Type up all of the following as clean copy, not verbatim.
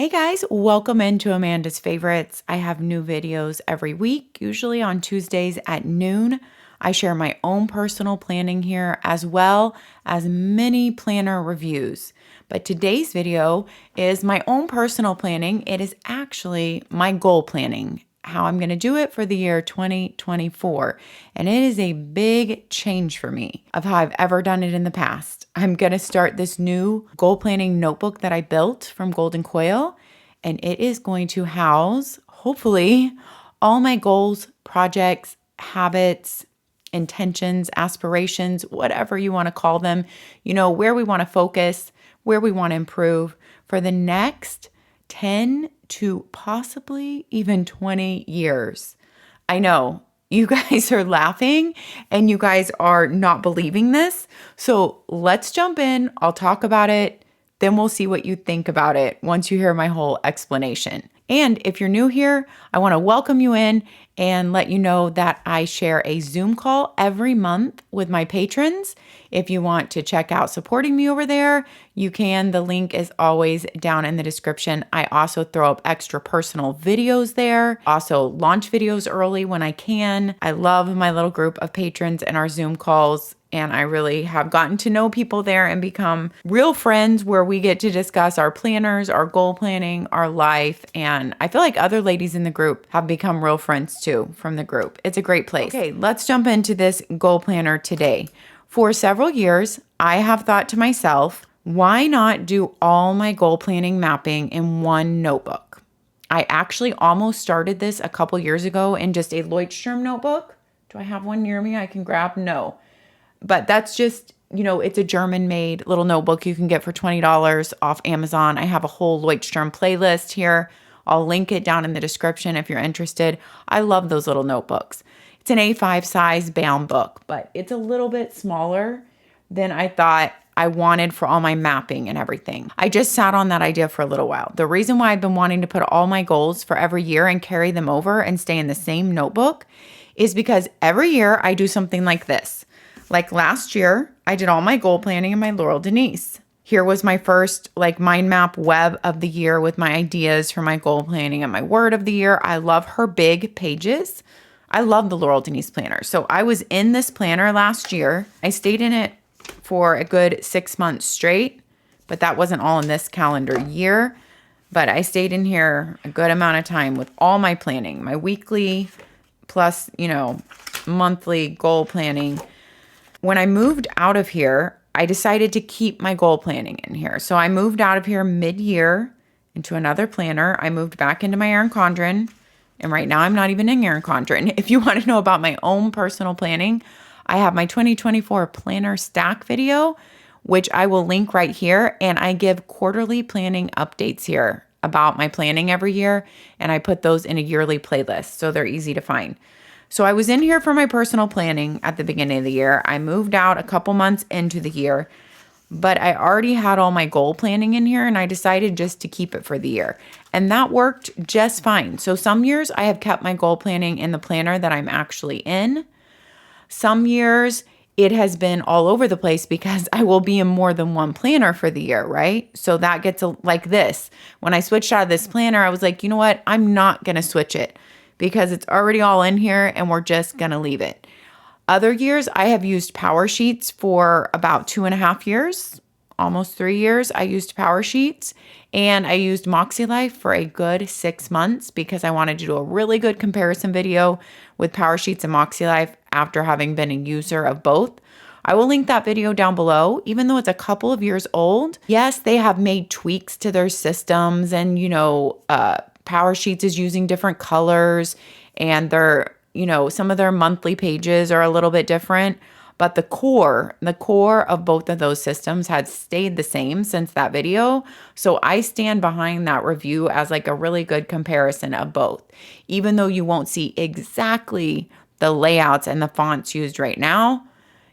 Hey guys, welcome into Amanda's Favorites. I have new videos every week, usually on Tuesdays at noon. I share my own personal planning here as well as many planner reviews. But today's video is my own personal planning. It is actually my goal planning, how I'm going to do it for the year 2024. And it is a big change for me of how I've ever done it in the past. I'm going to start this new goal planning notebook that I built from Coil, and it is going to house, hopefully, all my goals, projects, habits, intentions, aspirations, whatever you want to call them, where we want to focus, where we want to improve for the next 10 to possibly even 20 years. I know you guys are laughing and you guys are not believing this. So let's jump in. I'll talk about it. Then we'll see what you think about it once you hear my whole explanation. And if you're new here, I want to welcome you in and let you know that I share a Zoom call every month with my patrons. If you want to check out supporting me over there, you can. The link is always down in the description. I also throw up extra personal videos there, also launch videos early when I can. I love my little group of patrons and our Zoom calls. And I really have gotten to know people there and become real friends where we get to discuss our planners, our goal planning, our life. And I feel like other ladies in the group have become real friends too from the group. It's a great place. Okay, let's jump into this goal planner today. For several years, I have thought to myself, why not do all my goal planning mapping in one notebook? I actually almost started this a couple years ago in just a Leuchtturm notebook. Do I have one near me I can grab? No. But that's just, it's a German-made little notebook you can get for $20 off Amazon. I have a whole Leuchtturm playlist here. I'll link it down in the description if you're interested. I love those little notebooks. It's an A5 size bound book, but it's a little bit smaller than I thought I wanted for all my mapping and everything. I just sat on that idea for a little while. The reason why I've been wanting to put all my goals for every year and carry them over and stay in the same notebook is because every year I do something like this. Like last year, I did all my goal planning in my LAUREL DENISE. Here was my first mind map web of the year with my ideas for my goal planning and my word of the year. I love her big pages. I love the LAUREL DENISE planner. So I was in this planner last year. I stayed in it for a good 6 months straight, but that wasn't all in this calendar year. But I stayed in here a good amount of time with all my planning, my weekly plus, monthly goal planning. When I moved out of here, I decided to keep my goal planning in here. So I moved out of here mid-year into another planner. I moved back into my Erin Condren, and right now I'm not even in Erin Condren. If you want to know about my own personal planning, I have my 2024 planner stack video, which I will link right here, and I give quarterly planning updates here about my planning every year, and I put those in a yearly playlist, so they're easy to find. So I was in here for my personal planning at the beginning of the year. I moved out a couple months into the year, but I already had all my goal planning in here and I decided just to keep it for the year. And that worked just fine. So some years I have kept my goal planning in the planner that I'm actually in. Some years it has been all over the place because I will be in more than one planner for the year, right? So that gets like this. When I switched out of this planner, I was like, you know what? I'm not going to switch it, because it's already all in here and we're just going to leave it. Other years, I have used POWERSHEETS for about 2.5 years, almost 3 years. I used POWERSHEETS, and I used MäksēLife for a good 6 months because I wanted to do a really good comparison video with POWERSHEETS and MäksēLife after having been a user of both. I will link that video down below, even though it's a couple of years old. Yes, they have made tweaks to their systems and, POWERSHEETS is using different colors, and their, some of their monthly pages are a little bit different, but the core of both of those systems had stayed the same since that video. So I stand behind that review as like a really good comparison of both, even though you won't see exactly the layouts and the fonts used right now.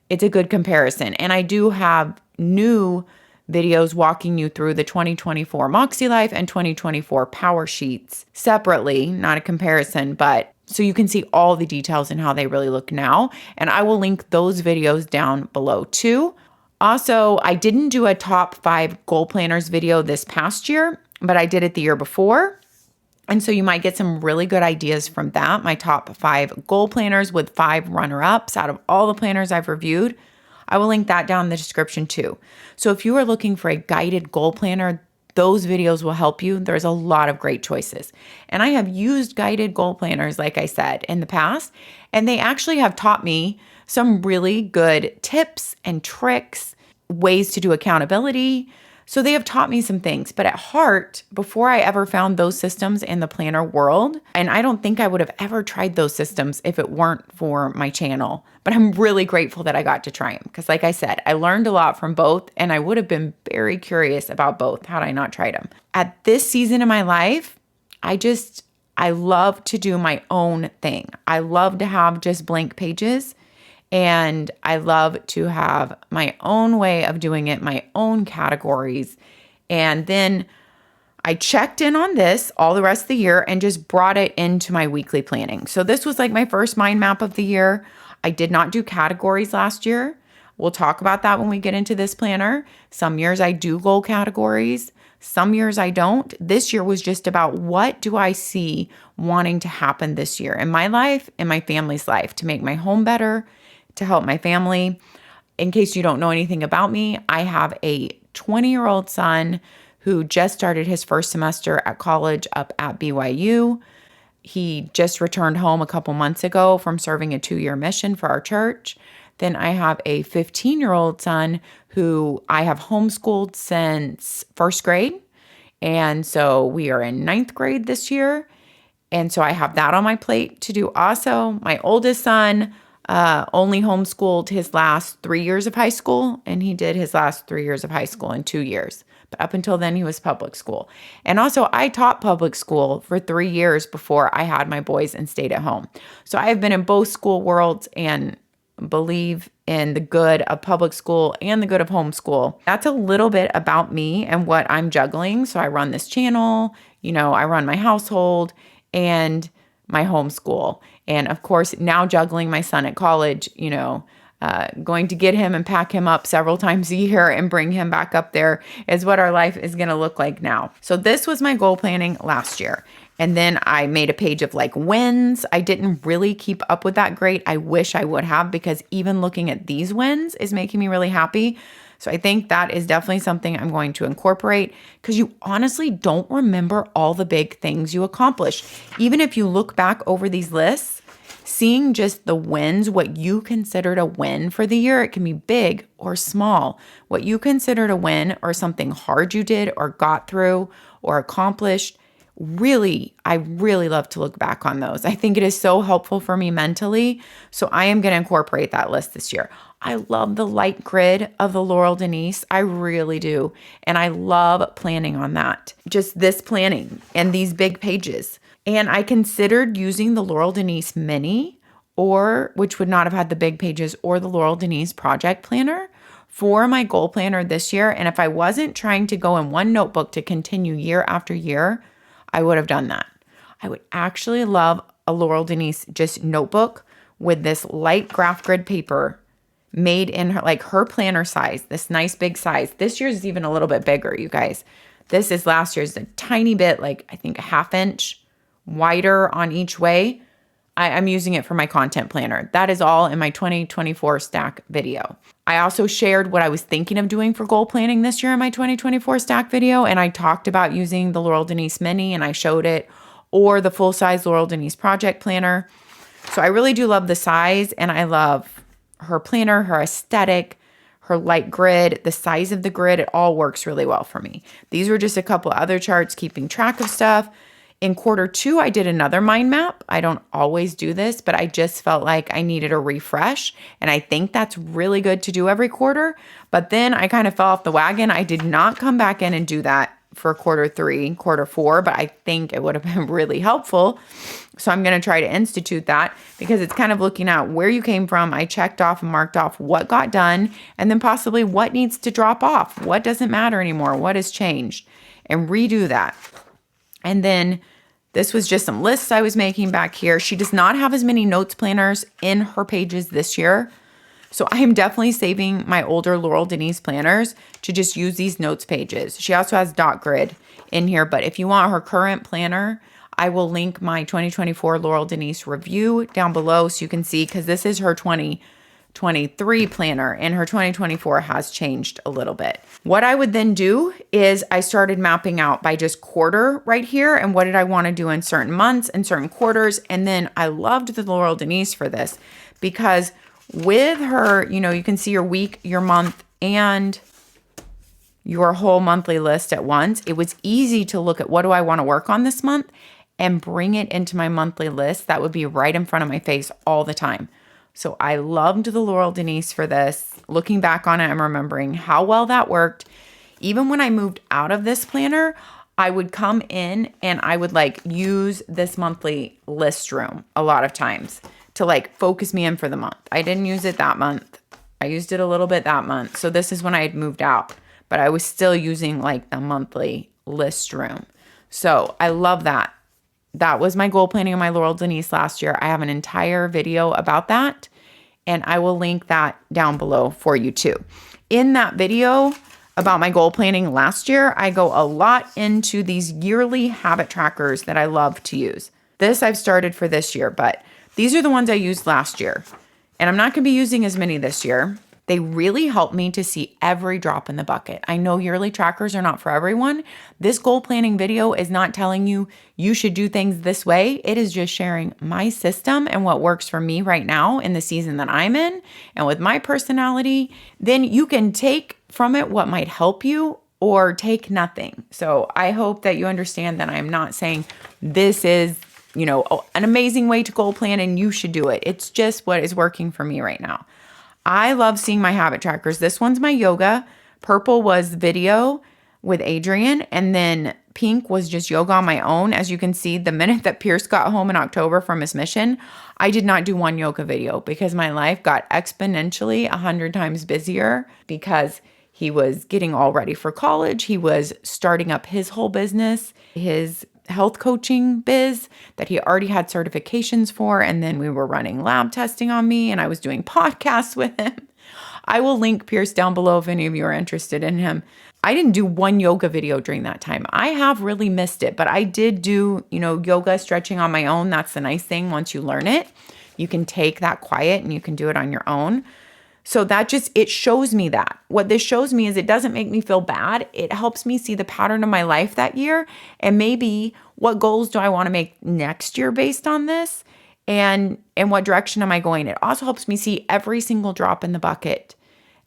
It's a good comparison. And I do have new videos walking you through the 2024 MäksēLife and 2024 POWERSHEETS separately, not a comparison, but so you can see all the details and how they really look now. And I will link those videos down below too. Also, I didn't do a top 5 goal planners video this past year. but I did it the year before. And so you might get some really good ideas from that. My top 5 goal planners with 5 runner-ups out of all the planners I've reviewed. I will link that down in the description too. So if you are looking for a guided goal planner, those videos will help you. There's a lot of great choices. And I have used guided goal planners, like I said, in the past, and they actually have taught me some really good tips and tricks, ways to do accountability. So they have taught me some things, but at heart, before I ever found those systems in the planner world, and I don't think I would have ever tried those systems if it weren't for my channel, but I'm really grateful that I got to try them because like I said, I learned a lot from both and I would have been very curious about both had I not tried them. At this season of my life, I love to do my own thing. I love to have just blank pages. And I love to have my own way of doing it, my own categories. And then I checked in on this all the rest of the year and just brought it into my weekly planning. So this was like my first mind map of the year. I did not do categories last year. We'll talk about that when we get into this planner. Some years I do goal categories. Some years I don't. This year was just about what do I see wanting to happen this year in my life, in my family's life, to make my home better, to help my family. In case you don't know anything about me, I have a 20-year-old son who just started his first semester at college up at BYU. He just returned home a couple months ago from serving a 2-year mission for our church. Then I have a 15-year-old son who I have homeschooled since first grade. And so we are in 9th grade this year. And so I have that on my plate to do also. My oldest son only homeschooled his last 3 years of high school, and he did his last 3 years of high school in 2 years. But up until then, he was public school. And also, I taught public school for 3 years before I had my boys and stayed at home. So I have been in both school worlds and believe in the good of public school and the good of homeschool. That's a little bit about me and what I'm juggling. So I run this channel, I run my household and my homeschool. And of course, now juggling my son at college, going to get him and pack him up several times a year and bring him back up there is what our life is going to look like now. So this was my goal planning last year. And then I made a page of like wins. I didn't really keep up with that great. I wish I would have, because even looking at these wins is making me really happy. So I think that is definitely something I'm going to incorporate, because you honestly don't remember all the big things you accomplished. Even if you look back over these lists, seeing just the wins, what you considered a win for the year, it can be big or small. What you considered a win or something hard you did or got through or accomplished, I really love to look back on those. I think it is so helpful for me mentally. So I am going to incorporate that list this year. I love the light grid of the Laurel Denise. I really do. And I love planning on that. Just this planning and these big pages. And I considered using the Laurel Denise Mini, which would not have had the big pages, or the Laurel Denise Project Planner for my goal planner this year. And if I wasn't trying to go in one notebook to continue year after year, I would have done that. I would actually love a Laurel Denise just notebook with this light graph grid paper made in her planner size, this nice big size. This year's is even a little bit bigger, you guys. This is last year's, a tiny bit, I think a 1/2 inch wider on each way. I'm using it for my content planner. That is all in my 2024 stack video. I also shared what I was thinking of doing for goal planning this year in my 2024 stack video. And I talked about using the Laurel Denise Mini, and I showed it, or the full-size Laurel Denise Project Planner. So I really do love the size, and I love her planner, her aesthetic, her light grid, the size of the grid. It all works really well for me. These were just a couple other charts keeping track of stuff. In Q2, I did another mind map. I don't always do this, but I just felt like I needed a refresh. And I think that's really good to do every quarter. But then I kind of fell off the wagon. I did not come back in and do that for Q3, Q4, but I think it would have been really helpful. So I'm going to try to institute that, because it's kind of looking at where you came from. I checked off and marked off what got done, and then possibly what needs to drop off, what doesn't matter anymore, what has changed, and redo that. And then this was just some lists I was making back here. She does not have as many notes planners in her pages this year. So I am definitely saving my older Laurel Denise planners to just use these notes pages. She also has dot grid in here, but if you want her current planner, I will link my 2024 Laurel Denise review down below so you can see, because this is her 2023 planner and her 2024 has changed a little bit. What I would then do is I started mapping out by just quarter right here and what did I want to do in certain months and certain quarters. And then I loved the Laurel Denise for this because with her, you can see your week, your month, and your whole monthly list at once. It was easy to look at what do I want to work on this month and bring it into my monthly list. That would be right in front of my face all the time. So I loved the Laurel Denise for this. Looking back on it, I'm remembering how well that worked. Even when I moved out of this planner, I would come in and I would use this monthly list room a lot of times to focus me in for the month. I didn't use it that month. I used it a little bit that month. So this is when I had moved out, but I was still using the monthly list room. So I love that. That was my goal planning on my Laurel Denise last year. I have an entire video about that, and I will link that down below for you too. In that video about my goal planning last year, I go a lot into these yearly habit trackers that I love to use. This I've started for this year, but these are the ones I used last year, and I'm not going to be using as many this year. They really help me to see every drop in the bucket. I know yearly trackers are not for everyone. This goal planning video is not telling you you should do things this way. It is just sharing my system and what works for me right now in the season that I'm in and with my personality. Then you can take from it what might help you or take nothing. So I hope that you understand that I'm not saying this is an amazing way to goal plan and you should do it. It's just what is working for me right now. I love seeing my habit trackers. This one's my yoga. Purple was video with Adrian. And then pink was just yoga on my own. As you can see, the minute that Pierce got home in October from his mission, I did not do one yoga video because my life got exponentially 100 times busier because he was getting all ready for college. He was starting up his whole business, his health coaching biz that he already had certifications for. And then we were running lab testing on me and I was doing podcasts with him. I will link Pierce down below if any of you are interested in him. I didn't do one yoga video during that time. I have really missed it, but I did do, yoga stretching on my own. That's the nice thing. Once you learn it, you can take that quiet and you can do it on your own. So it shows me that. What this shows me is it doesn't make me feel bad. It helps me see the pattern of my life that year and maybe what goals do I want to make next year based on this and in what direction am I going. It also helps me see every single drop in the bucket.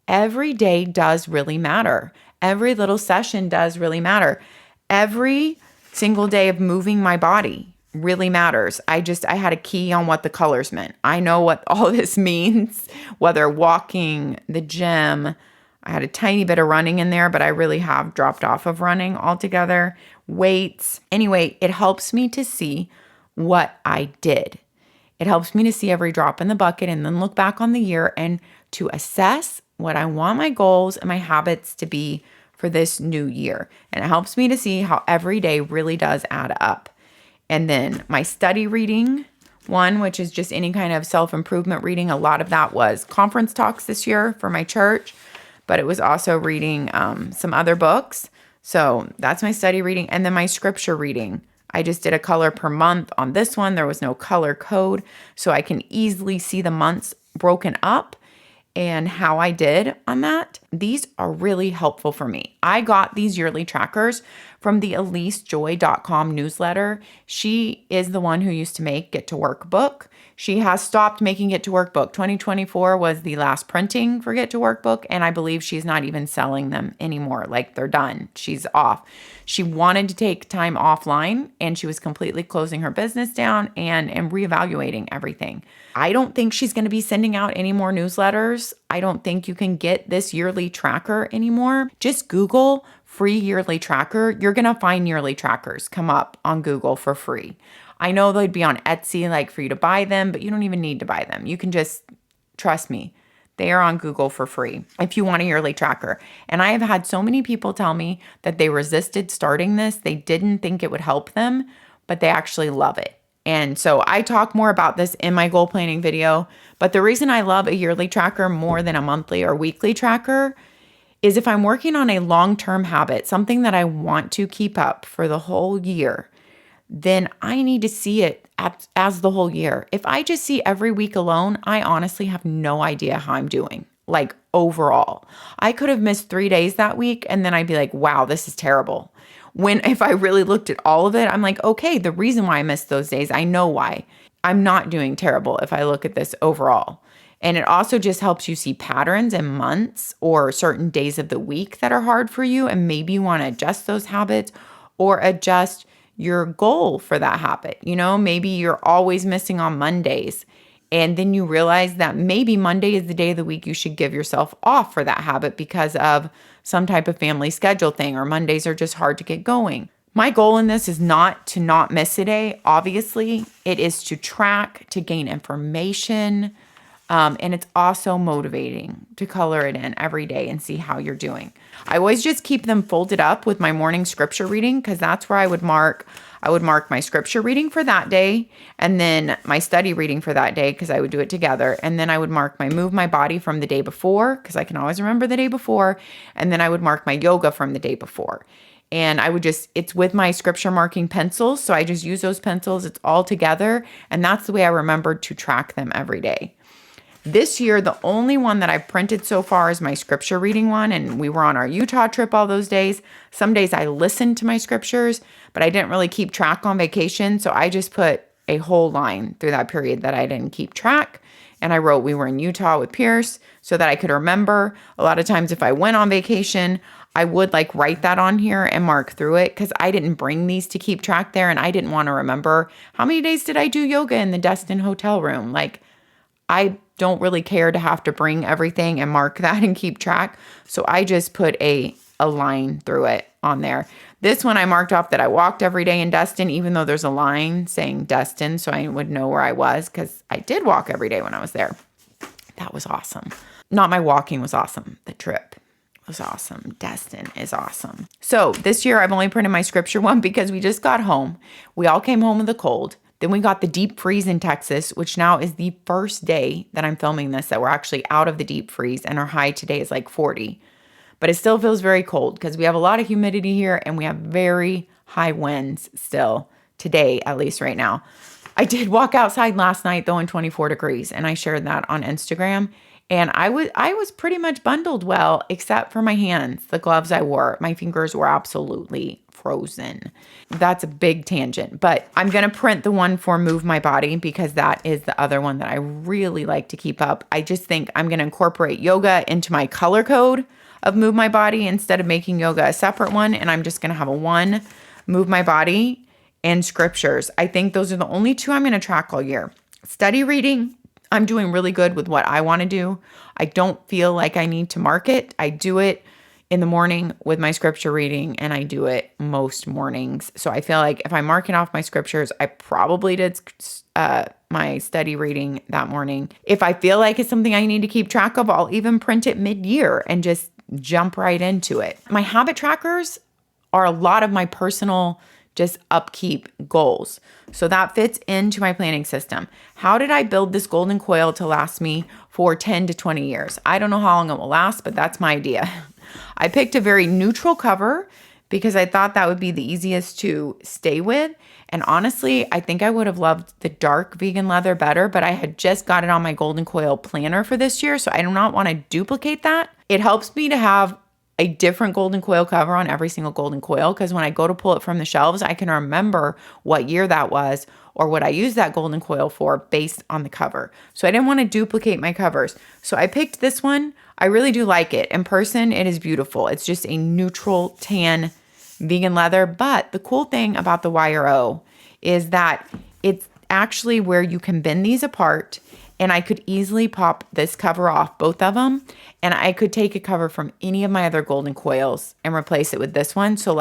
Every day does really matter. Every little session does really matter. Every single day of moving my body really matters. I had a key on what the colors meant. I know what all this means, whether walking, the gym. I had a tiny bit of running in there, but I really have dropped off of running altogether. Weights. Anyway, it helps me to see what I did. It helps me to see every drop in the bucket and then look back on the year and to assess what I want my goals and my habits to be for this new year. And it helps me to see how every day really does add up. And then my study reading one, which is just any kind of self-improvement reading. A lot of that was conference talks this year for my church, but it was also reading some other books. So that's my study reading. And then my scripture reading. I just did a color per month on this one. There was no color code, so I can easily see the months broken up and how I did on that. These are really helpful for me. I got these yearly trackers from the EliseJoy.com newsletter. She is the one who used to make Get to Work book. She has stopped making Get to Work book. 2024 was the last printing for Get to Work book, and I believe she's not even selling them anymore. They're done. She's off. She wanted to take time offline, and she was completely closing her business down and reevaluating everything. I don't think she's going to be sending out any more newsletters. I don't think you can get this yearly tracker anymore. Just Google free yearly tracker. You're going to find yearly trackers come up on Google for free. I know they'd be on Etsy for you to buy them, but you don't even need to buy them. You can just trust me. They are on Google for free if you want a yearly tracker. And I have had so many people tell me that they resisted starting this. They didn't think it would help them, but they actually love it. And so I talk more about this in my goal planning video. But the reason I love a yearly tracker more than a monthly or weekly tracker is if I'm working on a long-term habit, something that I want to keep up for the whole year, then I need to see it as the whole year. If I just see every week alone, I honestly have no idea how I'm doing. Like overall, I could have missed 3 days that week and then I'd be like, wow, this is terrible. When if I really looked at all of it, I'm like, okay, the reason why I missed those days, I know why. I'm not doing terrible if I look at this overall. And it also just helps you see patterns and months or certain days of the week that are hard for you. And maybe you want to adjust those habits or adjust your goal for that habit. You know, maybe you're always missing on Mondays. And then you realize that maybe Monday is the day of the week you should give yourself off for that habit because of some type of family schedule thing, or Mondays are just hard to get going. My goal in this is not to not miss a day. Obviously, it is to track, to gain information. And it's also motivating to color it in every day and see how you're doing. I always just keep them folded up with my morning scripture reading because that's where I would mark my scripture reading for that day and then my study reading for that day because I would do it together. And then I would mark my move my body from the day before because I can always remember the day before. And then I would mark my yoga from the day before. And I would it's with my scripture marking pencils. So I just use those pencils. It's all together. And that's the way I remembered to track them every day. This year, the only one that I've printed so far is my scripture reading one, and we were on our Utah trip all those days. Some days I listened to my scriptures, but I didn't really keep track on vacation, so I just put a whole line through that period that I didn't keep track, and I wrote we were in Utah with Pierce so that I could remember. A lot of times if I went on vacation, I would write that on here and mark through it because I didn't bring these to keep track there, and I didn't want to remember how many days did I do yoga in the Destin hotel room. I don't really care to have to bring everything and mark that and keep track. So I just put a line through it on there. This one I marked off that I walked every day in Destin, even though there's a line saying Destin, so I would know where I was because I did walk every day when I was there. That was awesome. Not my walking was awesome. The trip was awesome. Destin is awesome. So this year I've only printed my scripture one because we just got home. We all came home with a cold. Then we got the deep freeze in Texas, which now is the first day that I'm filming this that we're actually out of the deep freeze, and our high today is 40. But it still feels very cold because we have a lot of humidity here and we have very high winds still today, at least right now. I did walk outside last night though in 24 degrees, and I shared that on Instagram. And I was pretty much bundled well, except for my hands, the gloves I wore. My fingers were absolutely frozen. That's a big tangent, but I'm going to print the one for Move My Body because that is the other one that I really like to keep up. I just think I'm going to incorporate yoga into my color code of Move My Body instead of making yoga a separate one. And I'm just going to have a one Move My Body and scriptures. I think those are the only two I'm going to track all year. Study reading, I'm doing really good with what I want to do. I don't feel like I need to mark it. I do it in the morning with my scripture reading, and I do it most mornings. So I feel like if I'm marking off my scriptures, I probably did my study reading that morning. If I feel like it's something I need to keep track of, I'll even print it mid-year and just jump right into it. My habit trackers are a lot of my personal just upkeep goals. So that fits into my planning system. How did I build this golden coil to last me for 10 to 20 years? I don't know how long it will last, but that's my idea. I picked a very neutral cover because I thought that would be the easiest to stay with. And honestly, I think I would have loved the dark vegan leather better, but I had just got it on my golden coil planner for this year, so I do not want to duplicate that. It helps me to have a different golden coil cover on every single golden coil because when I go to pull it from the shelves, I can remember what year that was or what I used that golden coil for based on the cover. So I didn't want to duplicate my covers. So I picked this one. I really do like it. In person, it is beautiful. It's just a neutral tan vegan leather. But the cool thing about the YRO is that it's actually where you can bend these apart, and I could easily pop this cover off, both of them, and I could take a cover from any of my other golden coils and replace it with this one. So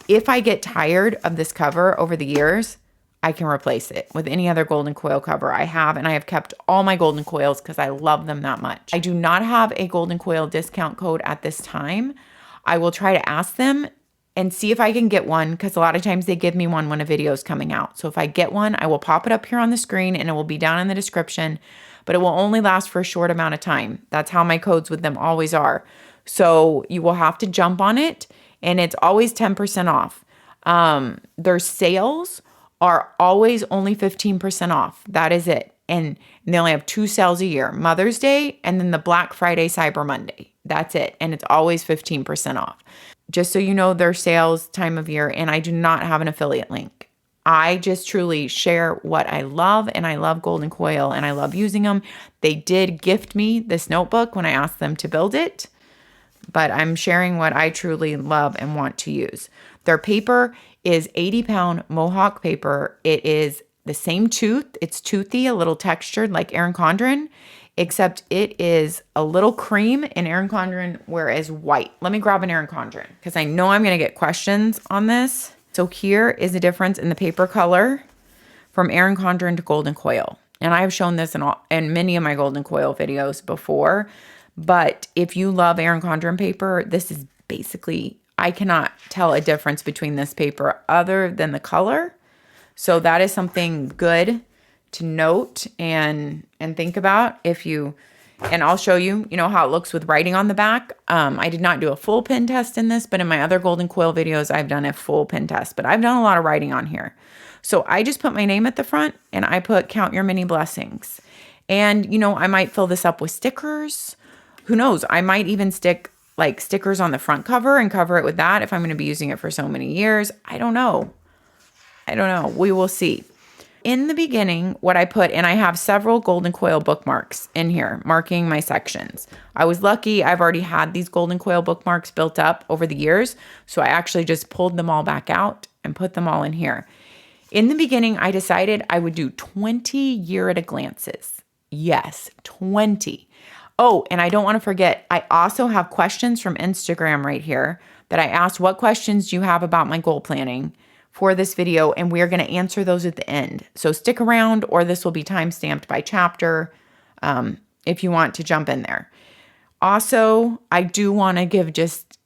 if I get tired of this cover over the years, I can replace it with any other golden coil cover I have, and I have kept all my golden coils because I love them that much. I do not have a golden coil discount code at this time. I will try to ask them and see if I can get one, because a lot of times they give me one when a video is coming out. So if I get one, I will pop it up here on the screen and it will be down in the description, but it will only last for a short amount of time. That's how my codes with them always are. So you will have to jump on it, and it's always 10% off. Their sales are always only 15% off. That is it. And they only have 2 sales a year, Mother's Day and then the Black Friday, Cyber Monday. That's it. And it's always 15% off. Just so you know their sales time of year, and I do not have an affiliate link. I just truly share what I love, and I love Golden Coil, and I love using them. They did gift me this notebook when I asked them to build it, but I'm sharing what I truly love and want to use. Their paper is 80-pound Mohawk paper. It is the same tooth. It's toothy, a little textured like Erin Condren, except it is a little cream in Erin Condren, whereas white. Let me grab an Erin Condren because I know I'm going to get questions on this. So here is the difference in the paper color from Erin Condren to Golden Coil. And I've shown this in many of my Golden Coil videos before. But if you love Erin Condren paper, this is basically, I cannot tell a difference between this paper other than the color. So that is something good to note and think about and I'll show you, how it looks with writing on the back. I did not do a full pen test in this, but in my other Golden Coil videos, I've done a full pen test, but I've done a lot of writing on here. So I just put my name at the front and I put count your many blessings. And, I might fill this up with stickers. Who knows? I might even stick like stickers on the front cover and cover it with that if I'm going to be using it for so many years. I don't know. We will see. In the beginning, what I put, and I have several Golden Coil bookmarks in here, marking my sections. I was lucky. I've already had these Golden Coil bookmarks built up over the years. So I actually just pulled them all back out and put them all in here. In the beginning, I decided I would do 20 year at a glances. Yes, 20. Oh, and I don't want to forget, I also have questions from Instagram right here that I asked, what questions do you have about my goal planning for this video? And we're going to answer those at the end. So stick around, or this will be time-stamped by chapter if you want to jump in there. Also, I do want to give just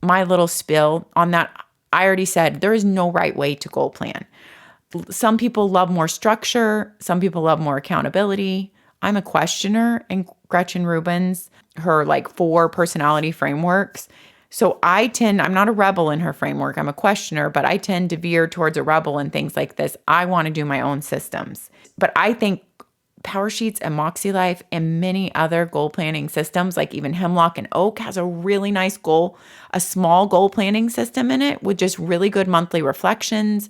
my little spill on that. I already said there is no right way to goal plan. Some people love more structure. Some people love more accountability. I'm a questioner in Gretchen Rubin's, her 4 personality frameworks. So I'm not a rebel in her framework. I'm a questioner, but I tend to veer towards a rebel in things like this. I want to do my own systems. But I think POWERSHEETS and MäksēLife and many other goal planning systems, like even Hemlock and Oak, has a really nice a small goal planning system in it with just really good monthly reflections.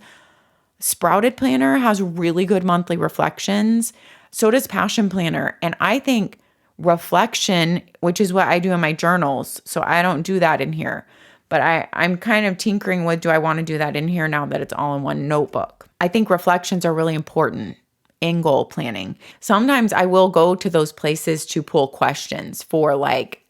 Sprouted Planner has really good monthly reflections. So does Passion Planner. And I think reflection, which is what I do in my journals, so I don't do that in here. But I'm kind of tinkering with, do I want to do that in here now that it's all in one notebook? I think reflections are really important in goal planning. Sometimes I will go to those places to pull questions for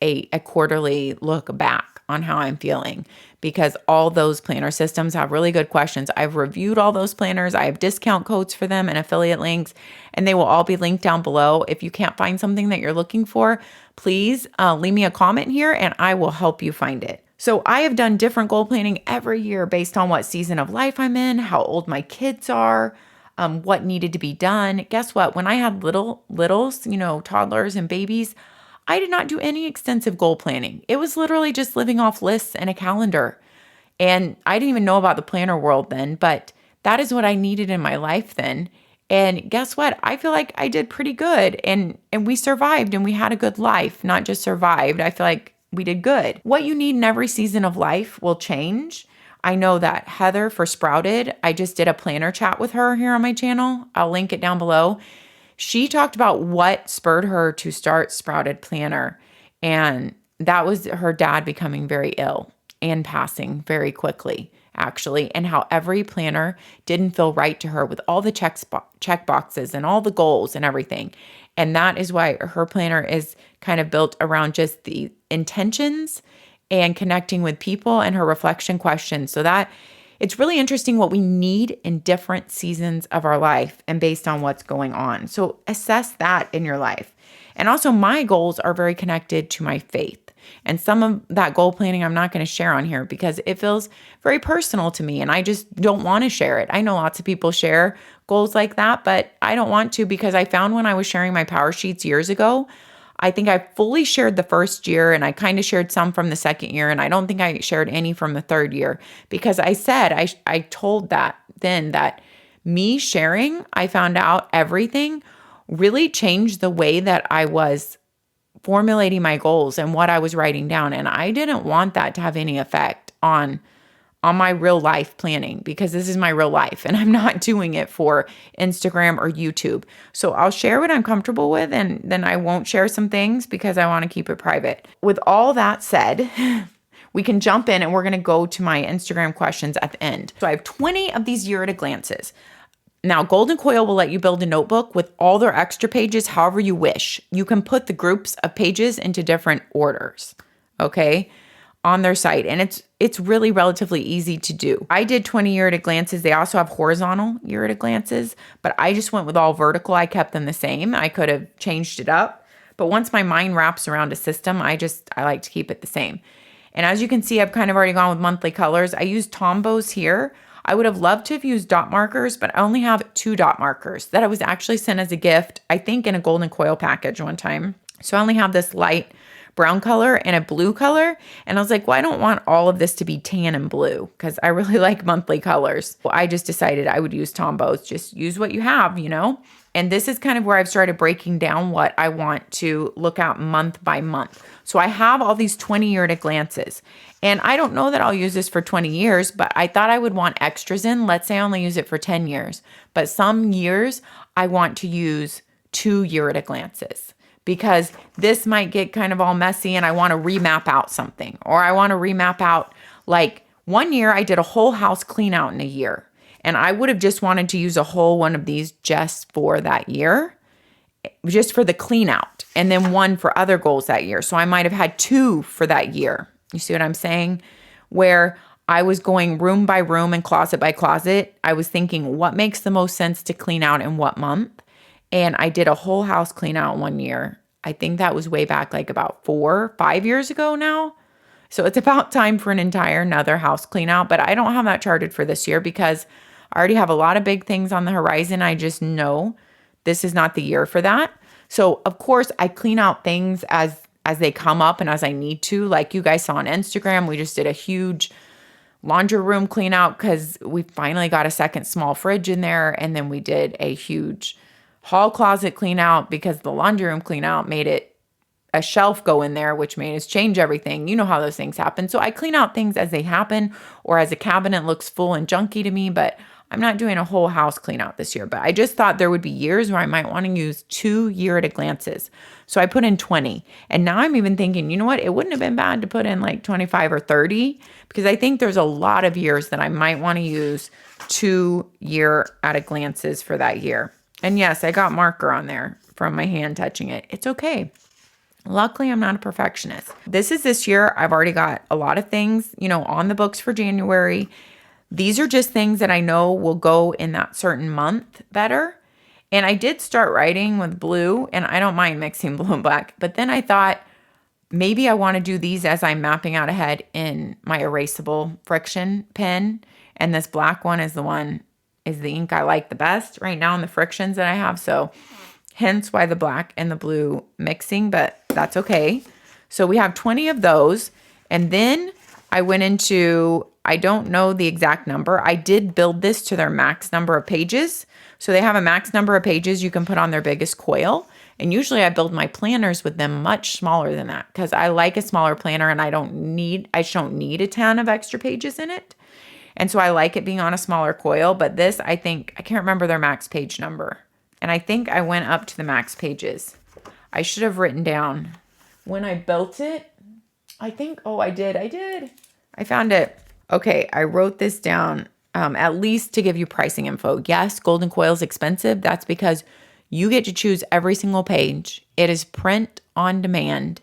a quarterly look back on how I'm feeling, because all those planner systems have really good questions. I've reviewed all those planners. I have discount codes for them and affiliate links, and they will all be linked down below. If you can't find something that you're looking for, please leave me a comment here and I will help you find it. So I have done different goal planning every year based on what season of life I'm in, how old my kids are, what needed to be done. Guess what? When I had littles, toddlers and babies, I did not do any extensive goal planning. It was literally just living off lists and a calendar. And I didn't even know about the planner world then, but that is what I needed in my life then. And guess what? I feel like I did pretty good, and we survived and we had a good life, not just survived. I feel like we did good. What you need in every season of life will change. I know that Heather for Sprouted, I just did a planner chat with her here on my channel. I'll link it down below. She talked about what spurred her to start Sprouted Planner, and that was her dad becoming very ill and passing very quickly, actually, and how every planner didn't feel right to her with all the check boxes and all the goals and everything. And that is why her planner is kind of built around just the intentions and connecting with people and her reflection questions. So that it's really interesting what we need in different seasons of our life and based on what's going on. So assess that in your life. And also my goals are very connected to my faith. And some of that goal planning I'm not going to share on here because it feels very personal to me and I just don't want to share it. I know lots of people share goals like that, but I don't want to because I found when I was sharing my power sheets years ago, I think I fully shared the first year and I kind of shared some from the second year. And I don't think I shared any from the third year because I said, I told that then that me sharing, I found out everything really changed the way that I was formulating my goals and what I was writing down. And I didn't want that to have any effect on my real life planning because this is my real life and I'm not doing it for Instagram or YouTube. So I'll share what I'm comfortable with and then I won't share some things because I want to keep it private. With all that said, we can jump in and we're going to go to my Instagram questions at the end. So I have 20 of these year at a glances. Now, Golden Coil will let you build a notebook with all their extra pages however you wish. You can put the groups of pages into different orders, okay, on their site. And it's really relatively easy to do. I did 20 year at a glances. They also have horizontal year at a glances, but I just went with all vertical. I kept them the same. I could have changed it up. But once my mind wraps around a system, I like to keep it the same. And as you can see, I've kind of already gone with monthly colors. I used Tombows here. I would have loved to have used dot markers, but I only have 2 dot markers that I was actually sent as a gift, I think in a Golden Coil package one time. So I only have this light brown color and a blue color. And I was like, well, I don't want all of this to be tan and blue because I really like monthly colors. Well, I just decided I would use Tombows. Just use what you have, you know? And this is kind of where I've started breaking down what I want to look at month by month. So I have all these 20 year at a glances. And I don't know that I'll use this for 20 years, but I thought I would want extras in. Let's say I only use it for 10 years. But some years I want to use 2 year at a glances because this might get kind of all messy and I want to remap out something. Or I want to remap out, like one year I did a whole house clean out in a year. And I would have just wanted to use a whole one of these just for that year, just for the clean out, and then one for other goals that year. So I might have had 2 for that year. You see what I'm saying? Where I was going room by room and closet by closet. I was thinking what makes the most sense to clean out in what month. And I did a whole house clean out one year. I think that was way back like about 4-5 years ago now. So it's about time for another house clean out. But I don't have that charted for this year because I already have a lot of big things on the horizon. I just know this is not the year for that. So of course I clean out things as they come up and as I need to. Like you guys saw on Instagram, we just did a huge laundry room clean out because we finally got a second small fridge in there. And then we did a huge hall closet clean out because the laundry room clean out made it a shelf go in there, which made us change everything. You know how those things happen. So I clean out things as they happen or as a cabinet looks full and junky to me, but I'm not doing a whole house clean out this year. But I just thought there would be years where I might want to use 2 year at a glances. So I put in 20. And now I'm even thinking, you know what? It wouldn't have been bad to put in like 25 or 30 because I think there's a lot of years that I might want to use 2 year at a glances for that year. And yes, I got marker on there from my hand touching it. It's okay. Luckily, I'm not a perfectionist. This year. I've already got a lot of things, on the books for January. These are just things that I know will go in that certain month better. And I did start writing with blue, and I don't mind mixing blue and black. But then I thought maybe I want to do these as I'm mapping out ahead in my erasable friction pen. And this black one is the ink I like the best right now in the frictions that I have. So hence why the black and the blue mixing, but that's okay. So we have 20 of those. And then I went into, I don't know the exact number. I did build this to their max number of pages. So they have a max number of pages you can put on their biggest coil. And usually I build my planners with them much smaller than that because I like a smaller planner and I just don't need a ton of extra pages in it. And so I like it being on a smaller coil, but this, I can't remember their max page number. And I think I went up to the max pages. I should have written down when I built it. I did. I found it. Okay, I wrote this down at least to give you pricing info. Yes, Golden Coil is expensive. That's because you get to choose every single page. It is print on demand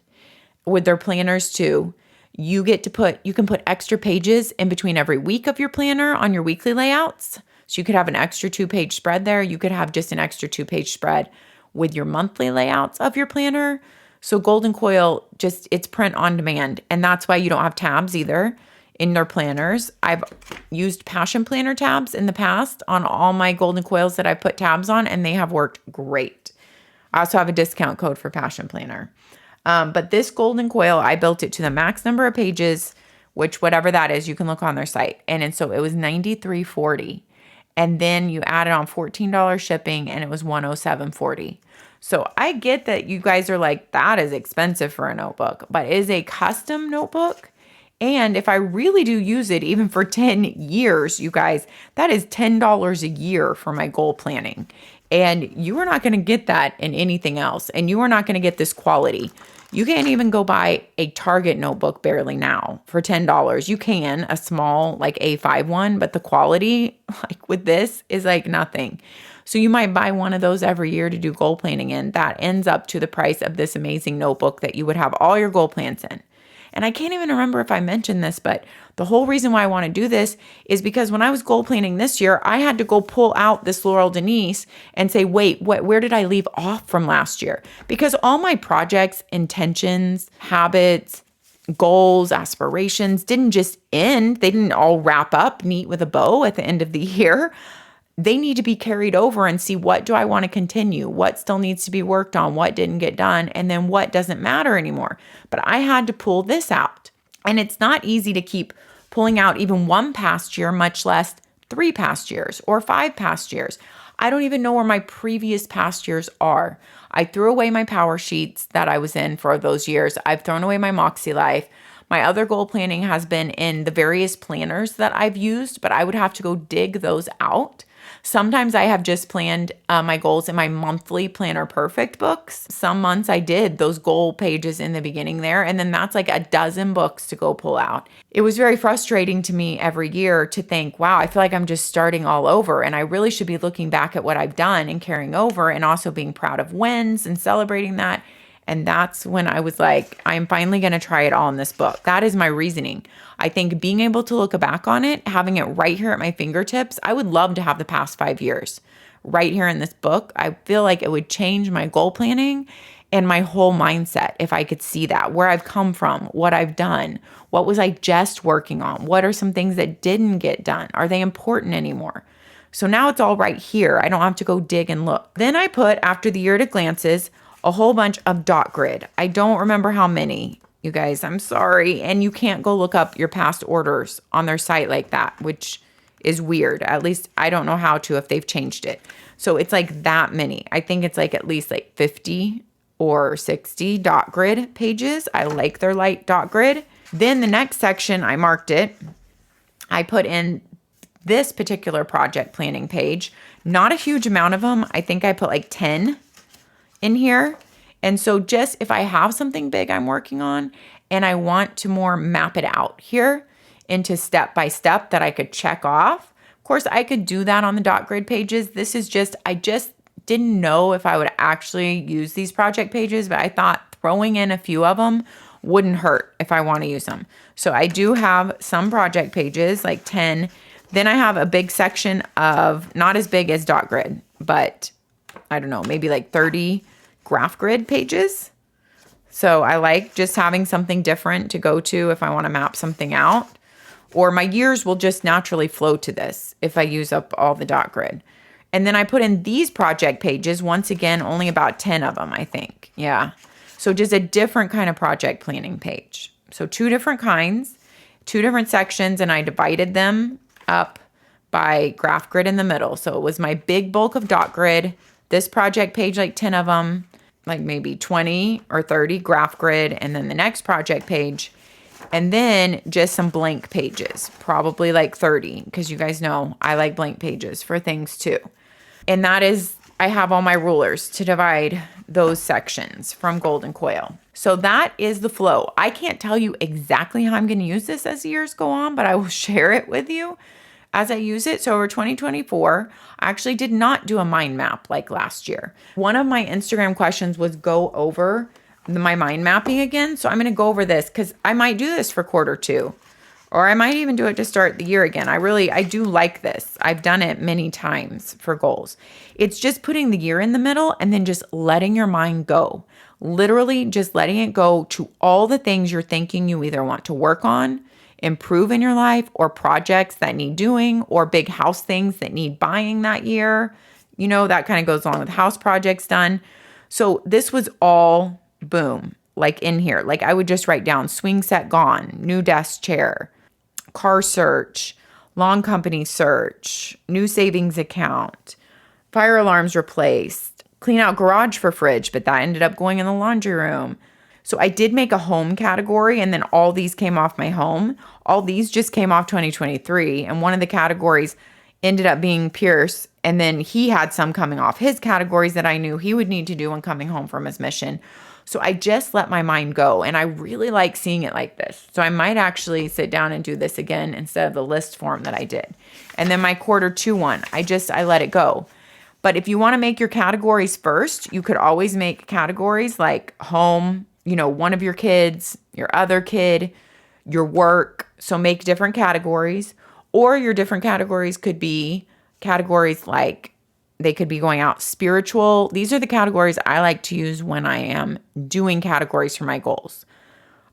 with their planners too. You can put extra pages in between every week of your planner on your weekly layouts. So you could have an extra 2-page spread there. You could have just an extra 2-page spread with your monthly layouts of your planner. So Golden Coil, just it's print on demand. And that's why you don't have tabs either in their planners. I've used Passion Planner tabs in the past on all my Golden Coils that I put tabs on, and they have worked great. I also have a discount code for Passion Planner. But this Golden Coil, I built it to the max number of pages, which whatever that is, you can look on their site. And so it was $93.40. And then you added on $14 shipping, and it was $107.40. So I get that you guys are like, that is expensive for a notebook, but it is a custom notebook. And if I really do use it, even for 10 years, you guys, that is $10 a year for my goal planning. And you are not going to get that in anything else. And you are not going to get this quality. You can't even go buy a Target notebook barely now for $10. You can, a small like A5 one, but the quality like with this is like nothing. So you might buy one of those every year to do goal planning in. That ends up to the price of this amazing notebook that you would have all your goal plans in. And I can't even remember if I mentioned this, but the whole reason why I want to do this is because when I was goal planning this year, I had to go pull out this LAUREL Denise and say, wait, where did I leave off from last year? Because all my projects, intentions, habits, goals, aspirations didn't just end. They didn't all wrap up neat with a bow at the end of the year. They need to be carried over and see, what do I want to continue? What still needs to be worked on? What didn't get done? And then what doesn't matter anymore? But I had to pull this out. And it's not easy to keep pulling out even one past year, much less 3 past years or 5 past years. I don't even know where my previous past years are. I threw away my POWERSHEETS that I was in for those years. I've thrown away my MäksēLife. My other goal planning has been in the various planners that I've used, but I would have to go dig those out. Sometimes I have just planned my goals in my monthly Planner Perfect books. Some months I did those goal pages in the beginning there, and then that's like a dozen books to go pull out. It was very frustrating to me every year to think, wow, I feel like I'm just starting all over, and I really should be looking back at what I've done and carrying over, and also being proud of wins and celebrating that. And that's when I was like, I'm finally going to try it all in this book. That is my reasoning. I think being able to look back on it, having it right here at my fingertips, I would love to have the past 5 years right here in this book. I feel like it would change my goal planning and my whole mindset if I could see that, where I've come from, what I've done, what was I just working on, what are some things that didn't get done, are they important anymore? So now it's all right here. I don't have to go dig and look. Then I put, after the year to glances, a whole bunch of dot grid. I don't remember how many, you guys, I'm sorry. And you can't go look up your past orders on their site like that, which is weird. At least I don't know how to, if they've changed it. So it's like that many. I think it's like at least like 50 or 60 dot grid pages. I like their light dot grid. Then the next section, I marked it. I put in this particular project planning page. Not a huge amount of them. I think I put like 10 in here. And so just if I have something big I'm working on and I want to more map it out here into step by step that I could check off, of course I could do that on the dot grid pages. This is just, I just didn't know if I would actually use these project pages, but I thought throwing in a few of them wouldn't hurt if I want to use them. So I do have some project pages, like 10. Then I have a big section of, not as big as dot grid, but I don't know, maybe like 30 graph grid pages. So I like just having something different to go to if I want to map something out, or my years will just naturally flow to this if I use up all the dot grid. And then I put in these project pages, once again, only about 10 of them, I think. Yeah. So just a different kind of project planning page. So 2 different kinds, 2 different sections, and I divided them up by graph grid in the middle. So it was my big bulk of dot grid, this project page, like 10 of them, like maybe 20 or 30 graph grid, and then the next project page, and then just some blank pages, probably like 30, because you guys know I like blank pages for things too. And that is, I have all my rulers to divide those sections from Golden Coil. So that is the flow. I can't tell you exactly how I'm going to use this as the years go on, but I will share it with you as I use it. So over 2024, I actually did not do a mind map like last year. One of my Instagram questions was go over my mind mapping again. So I'm going to go over this because I might do this for quarter 2 Or I might even do it to start the year again. I do like this. I've done it many times for goals. It's just putting the year in the middle and then just letting your mind go. Literally just letting it go to all the things you're thinking you either want to work on, improve in your life, or projects that need doing, or big house things that need buying that year. You know, that kind of goes along with house projects done. So this was all boom, like in here. Like I would just write down swing set gone, new desk chair, car search, long company search, new savings account, fire alarms replaced, clean out garage for fridge, but that ended up going in the laundry room. So I did make a home category, and then all these came off my home. All these just came off 2023, and one of the categories ended up being Pierce, and then he had some coming off his categories that I knew he would need to do when coming home from his mission. So I just let my mind go, and I really like seeing it like this. So I might actually sit down and do this again instead of the list form that I did. And then my Q2 one, I let it go. But if you want to make your categories first, you could always make categories like home, you know, one of your kids, your other kid, your work. So make different categories, or your different categories could be categories like they could be going out spiritual. These are the categories I like to use when I am doing categories for my goals.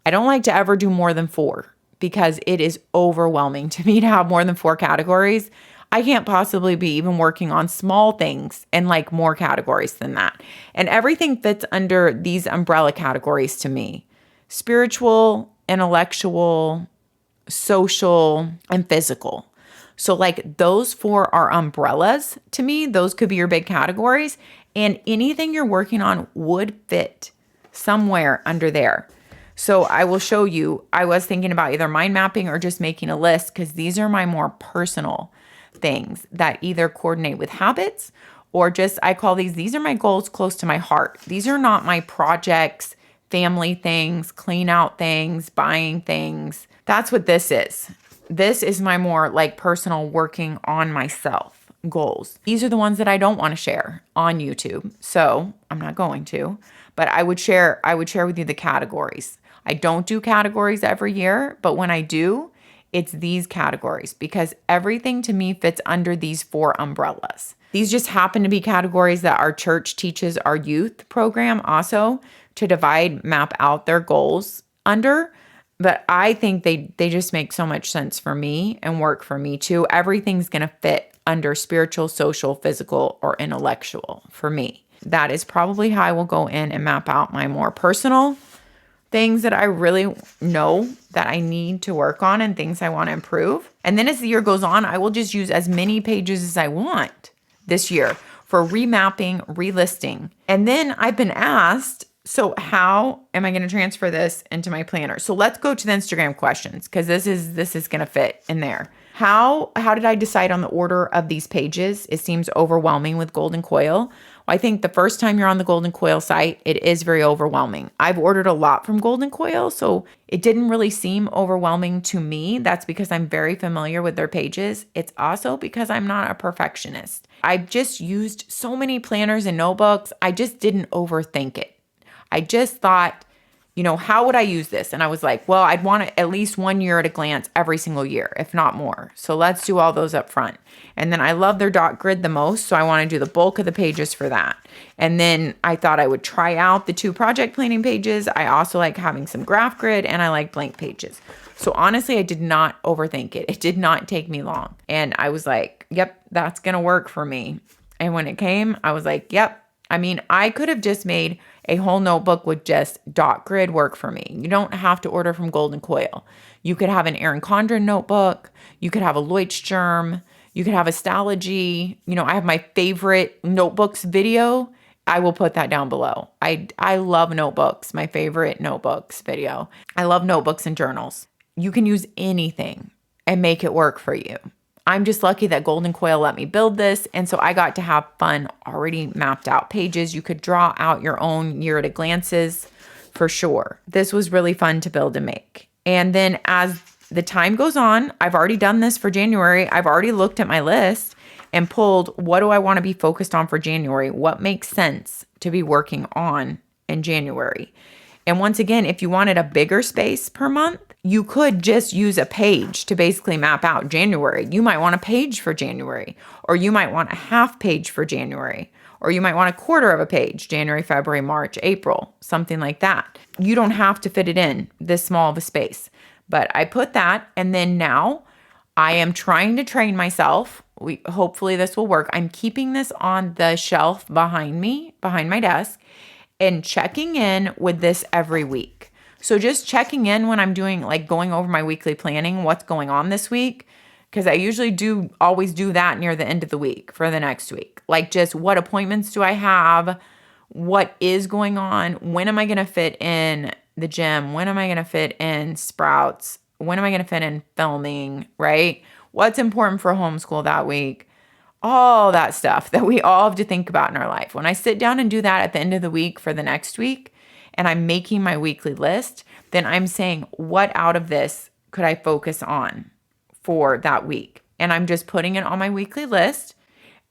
I don't like to ever do more than 4 because it is overwhelming to me to have more than 4 categories. I can't possibly be even working on small things and like more categories than that. And everything fits under these umbrella categories to me: spiritual, intellectual, social, and physical. So like those 4 are umbrellas to me. Those could be your big categories, and anything you're working on would fit somewhere under there. So I will show you, I was thinking about either mind mapping or just making a list, because these are my more personal things that either coordinate with habits or just, I call these are my goals close to my heart. These are not my projects, family things, clean out things, buying things. That's what this is. This is my more like personal working on myself goals. These are the ones that I don't want to share on YouTube. So I'm not going to, but I would share with you the categories. I don't do categories every year, but when I do, it's these categories, because everything to me fits under these 4 umbrellas. These just happen to be categories that our church teaches our youth program also to map out their goals under. But I think they just make so much sense for me and work for me too. Everything's going to fit under spiritual, social, physical, or intellectual for me. That is probably how I will go in and map out my more personal things that I really know that I need to work on and things I want to improve. And then as the year goes on, I will just use as many pages as I want this year for remapping, relisting. And then I've been asked, so how am I going to transfer this into my planner? So let's go to the Instagram questions, because this is going to fit in there. How did I decide on the order of these pages? It seems overwhelming with Golden Coil. Well, I think the first time you're on the Golden Coil site, it is very overwhelming. I've ordered a lot from Golden Coil, so it didn't really seem overwhelming to me. That's because I'm very familiar with their pages. It's also because I'm not a perfectionist. I've just used so many planners and notebooks. I just didn't overthink it. I just thought, you know, how would I use this? And I was like, well, I'd want it at least 1 year at a glance every single year, if not more. So let's do all those up front. And then I love their dot grid the most, so I want to do the bulk of the pages for that. And then I thought I would try out the 2 project planning pages. I also like having some graph grid, and I like blank pages. So honestly, I did not overthink it. It did not take me long. And I was like, yep, that's going to work for me. And when it came, I was like, yep. I mean, I could have just made a whole notebook with just dot grid work for me. You don't have to order from Golden Coil. You could have an Erin Condren notebook. You could have a Leuchtturm. You could have a Stalogy. You know, I have my favorite notebooks video. I will put that down below. I love notebooks, my favorite notebooks video. I love notebooks and journals. You can use anything and make it work for you. I'm just lucky that Golden Coil let me build this. And so I got to have fun already mapped out pages. You could draw out your own year at a glances for sure. This was really fun to build and make. And then as the time goes on, I've already done this for January. I've already looked at my list and pulled, what do I want to be focused on for January? What makes sense to be working on in January? And once again, if you wanted a bigger space per month, you could just use a page to basically map out January. You might want a page for January, or you might want a half page for January, or you might want a quarter of a page, January, February, March, April, something like that. You don't have to fit it in this small of a space. But I put that, and then now I am trying to train myself. Hopefully this will work. I'm keeping this on the shelf behind me, behind my desk, and checking in with this every week. So just checking in when I'm doing, like, going over my weekly planning, what's going on this week, because I usually always do that near the end of the week for the next week. Like, just what appointments do I have? What is going on? When am I going to fit in the gym? When am I going to fit in Sprouts? When am I going to fit in filming, right? What's important for homeschool that week? All that stuff that we all have to think about in our life. When I sit down and do that at the end of the week for the next week, and I'm making my weekly list, then I'm saying, what out of this could I focus on for that week? And I'm just putting it on my weekly list.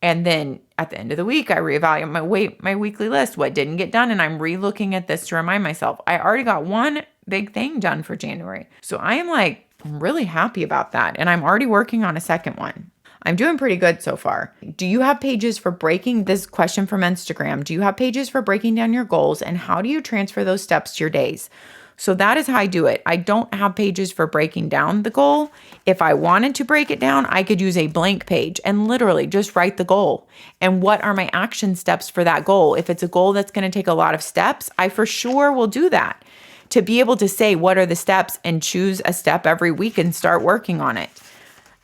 And then at the end of the week, I reevaluate my weekly list, what didn't get done. And I'm re-looking at this to remind myself, I already got one big thing done for January. So I am really happy about that. And I'm already working on a second one. I'm doing pretty good so far. Do you have pages for breaking, this question from Instagram, do you have pages for breaking down your goals, and how do you transfer those steps to your days? So that is how I do it. I don't have pages for breaking down the goal. If I wanted to break it down, I could use a blank page and literally just write the goal. And what are my action steps for that goal? If it's a goal that's going to take a lot of steps, I for sure will do that. To be able to say what are the steps and choose a step every week and start working on it.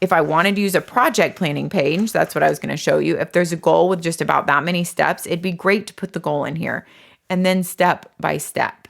If I wanted to use a project planning page, that's what I was going to show you. If there's a goal with just about that many steps, it'd be great to put the goal in here and then step by step.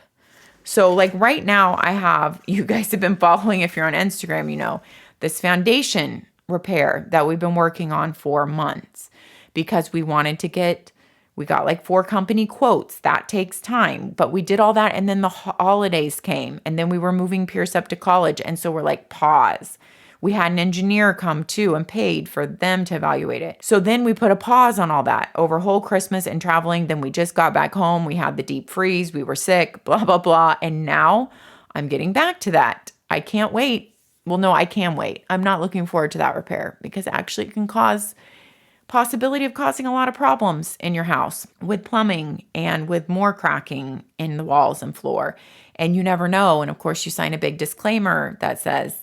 So like right now I have, you guys have been following, if you're on Instagram, you know, this foundation repair that we've been working on for months because we got like 4 company quotes. That takes time, but we did all that. And then the holidays came, and then we were moving Pierce up to college. And so we're like, pause. We had an engineer come too and paid for them to evaluate it. So then we put a pause on all that over whole Christmas and traveling. Then we just got back home. We had the deep freeze. We were sick, blah, blah, blah. And now I'm getting back to that. I can't wait. Well, no, I can wait. I'm not looking forward to that repair because actually it can cause possibility of causing a lot of problems in your house with plumbing and with more cracking in the walls and floor. And you never know. And of course you sign a big disclaimer that says,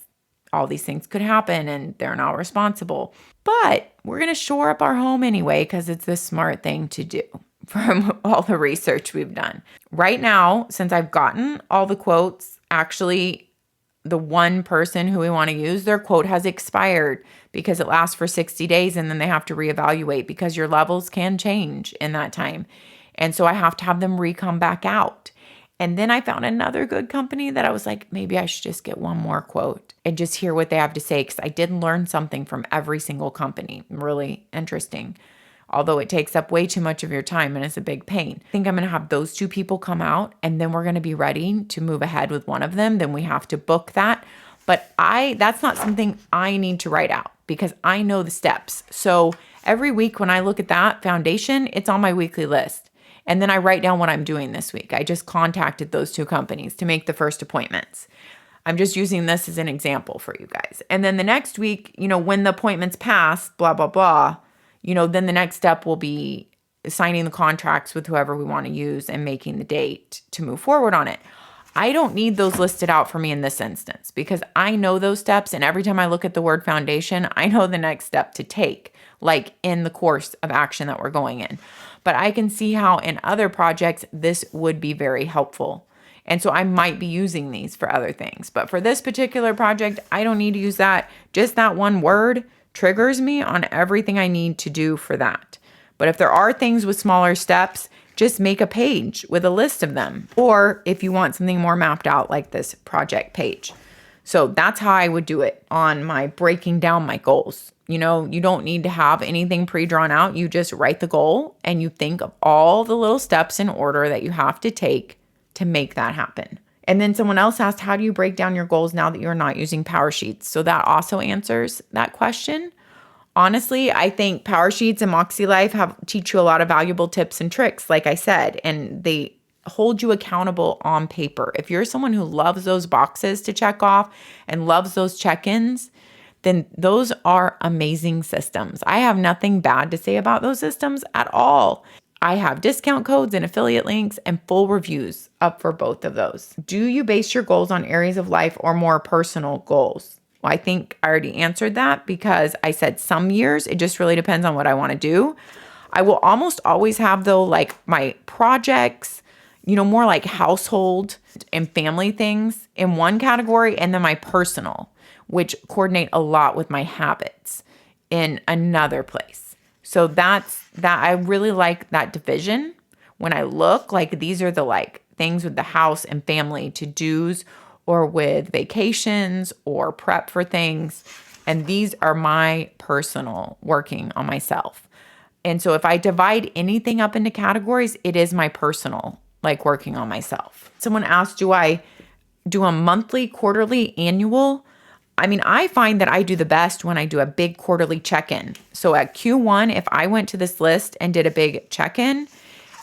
all these things could happen and they're not responsible. But we're going to shore up our home anyway because it's the smart thing to do from all the research we've done. Right now, since I've gotten all the quotes, actually the one person who we want to use, their quote has expired because it lasts for 60 days and then they have to reevaluate because your levels can change in that time. And so I have to have them re-come back out. And then I found another good company that I was like, maybe I should just get one more quote and just hear what they have to say because I did learn something from every single company. Really interesting. Although it takes up way too much of your time and it's a big pain. I think I'm going to have those 2 people come out and then we're going to be ready to move ahead with one of them. Then we have to book that. But that's not something I need to write out because I know the steps. So every week when I look at that foundation, it's on my weekly list. And then I write down what I'm doing this week. I just contacted those 2 companies to make the first appointments. I'm just using this as an example for you guys. And then the next week, you know, when the appointments pass, blah, blah, blah, you know, then the next step will be signing the contracts with whoever we want to use and making the date to move forward on it. I don't need those listed out for me in this instance because I know those steps. And every time I look at the word foundation, I know the next step to take, like in the course of action that we're going in. But I can see how in other projects, this would be very helpful. And so I might be using these for other things. But for this particular project, I don't need to use that. Just that one word triggers me on everything I need to do for that. But if there are things with smaller steps, just make a page with a list of them. Or if you want something more mapped out like this project page. So that's how I would do it on my breaking down my goals. You know, you don't need to have anything pre-drawn out. You just write the goal and you think of all the little steps in order that you have to take to make that happen. And then someone else asked, how do you break down your goals now that you're not using PowerSheets? So that also answers that question. Honestly, I think PowerSheets and MäksēLife teach you a lot of valuable tips and tricks, like I said, and they hold you accountable on paper. If you're someone who loves those boxes to check off and loves those check-ins, then those are amazing systems. I have nothing bad to say about those systems at all. I have discount codes and affiliate links and full reviews up for both of those. Do you base your goals on areas of life or more personal goals? Well, I think I already answered that because I said some years, it just really depends on what I want to do. I will almost always have though, like my projects, more like household and family things in one category, and then my personal, which coordinate a lot with my habits in another place. So that's that. I really like that division. When I look, like these are the like things with the house and family to-dos, or with vacations or prep for things. And these are my personal working on myself. And so if I divide anything up into categories, it is my personal, like working on myself. Someone asked, do I do a monthly, quarterly, annual? I mean, I find that I do the best when I do a big quarterly check-in. So at Q1, if I went to this list and did a big check-in,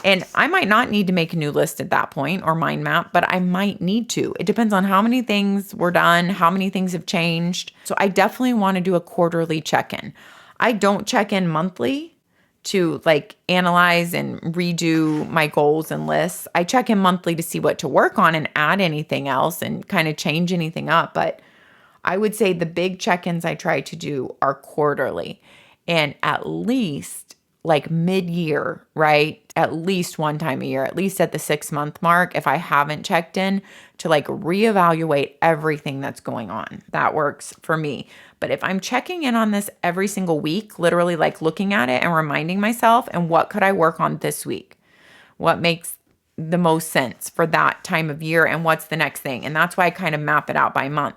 and I might not need to make a new list at that point or mind map, but I might need to. It depends on how many things were done, how many things have changed. So I definitely want to do a quarterly check-in. I don't check in monthly to like analyze and redo my goals and lists. I check in monthly to see what to work on and add anything else and kind of change anything up. But I would say the big check-ins I try to do are quarterly, and at least like mid-year, right? At least one time a year, at least at the 6-month mark, if I haven't checked in, to like reevaluate everything that's going on. That works for me. But if I'm checking in on this every single week, literally like looking at it and reminding myself, and what could I work on this week? What makes the most sense for that time of year, and what's the next thing? And that's why I kind of map it out by month,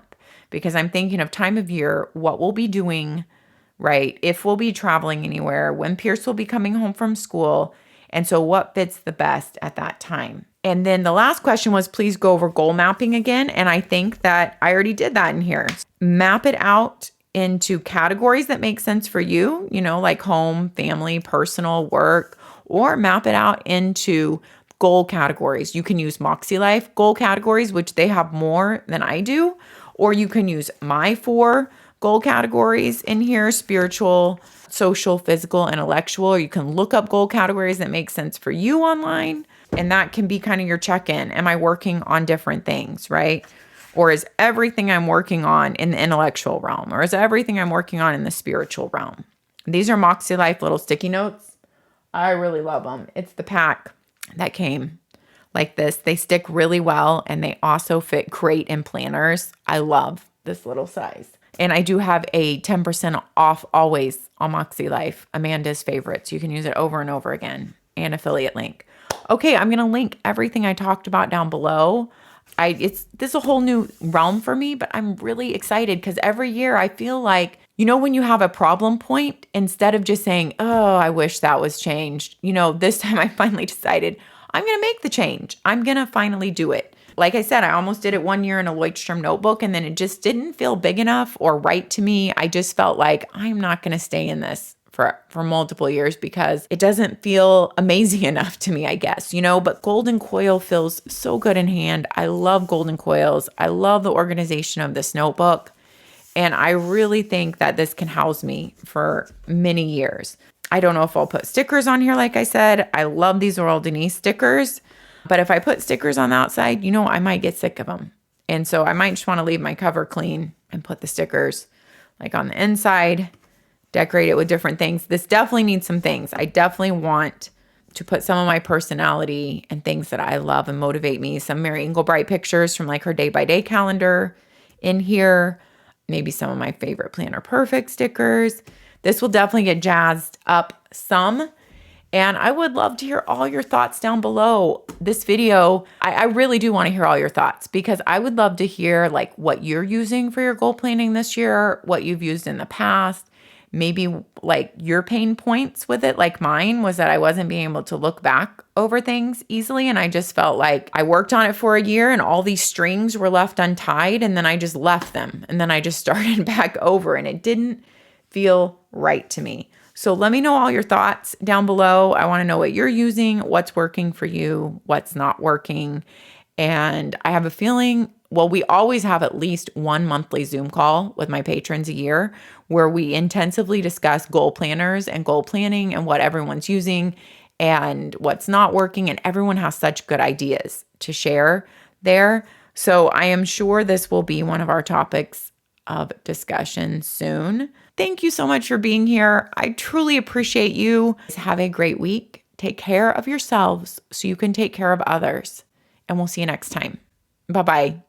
because I'm thinking of time of year, what we'll be doing, right? If we'll be traveling anywhere, when Pierce will be coming home from school. And so what fits the best at that time? And then the last question was, please go over goal mapping again. And I think that I already did that in here. Map it out into categories that make sense for you, like home, family, personal, work, or map it out into goal categories. You can use MäksēLife goal categories, which they have more than I do, or you can use my 4 goal categories in here: spiritual, social, physical, intellectual. Or you can look up goal categories that make sense for you online, and that can be kind of your check-in. Am I working on different things, right? Or is everything I'm working on in the intellectual realm? Or is everything I'm working on in the spiritual realm? These are MäksēLife little sticky notes. I really love them. It's the pack that came like this. They stick really well, and they also fit great in planners. I love this little size. And I do have a 10% off always on MäksēLife, Amanda's favorites. You can use it over and over again, and affiliate link. Okay, I'm going to link everything I talked about down below. This is a whole new realm for me, but I'm really excited because every year I feel like, when you have a problem point, instead of just saying, oh, I wish that was changed, this time I finally decided I'm going to make the change. I'm going to finally do it. Like I said, I almost did it one year in a Lloydstrom notebook, and then it just didn't feel big enough or right to me. I just felt like I'm not going to stay in this for multiple years because it doesn't feel amazing enough to me, I guess, but golden coil feels so good in hand. I love golden coils. I love the organization of this notebook. And I really think that this can house me for many years. I don't know if I'll put stickers on here. Like I said, I love these LAUREL Denise stickers. But if I put stickers on the outside, I might get sick of them. And so I might just want to leave my cover clean and put the stickers like on the inside, decorate it with different things. This definitely needs some things. I definitely want to put some of my personality and things that I love and motivate me. Some Mary Engelbright pictures from like her day-by-day calendar in here. Maybe some of my favorite Planner Perfect stickers. This will definitely get jazzed up some. And I would love to hear all your thoughts down below this video. I really do want to hear all your thoughts, because I would love to hear like what you're using for your goal planning this year, what you've used in the past, maybe like your pain points with it. Like mine was that I wasn't being able to look back over things easily. And I just felt like I worked on it for a year and all these strings were left untied, and then I just left them. And then I just started back over, and it didn't feel right to me. So let me know all your thoughts down below. I want to know what you're using, what's working for you, what's not working. And I have a feeling, well, we always have at least one monthly Zoom call with my patrons a year where we intensively discuss goal planners and goal planning and what everyone's using and what's not working. And everyone has such good ideas to share there. So I am sure this will be one of our topics of discussion soon. Thank you so much for being here. I truly appreciate you. Have a great week. Take care of yourselves so you can take care of others. And we'll see you next time. Bye-bye.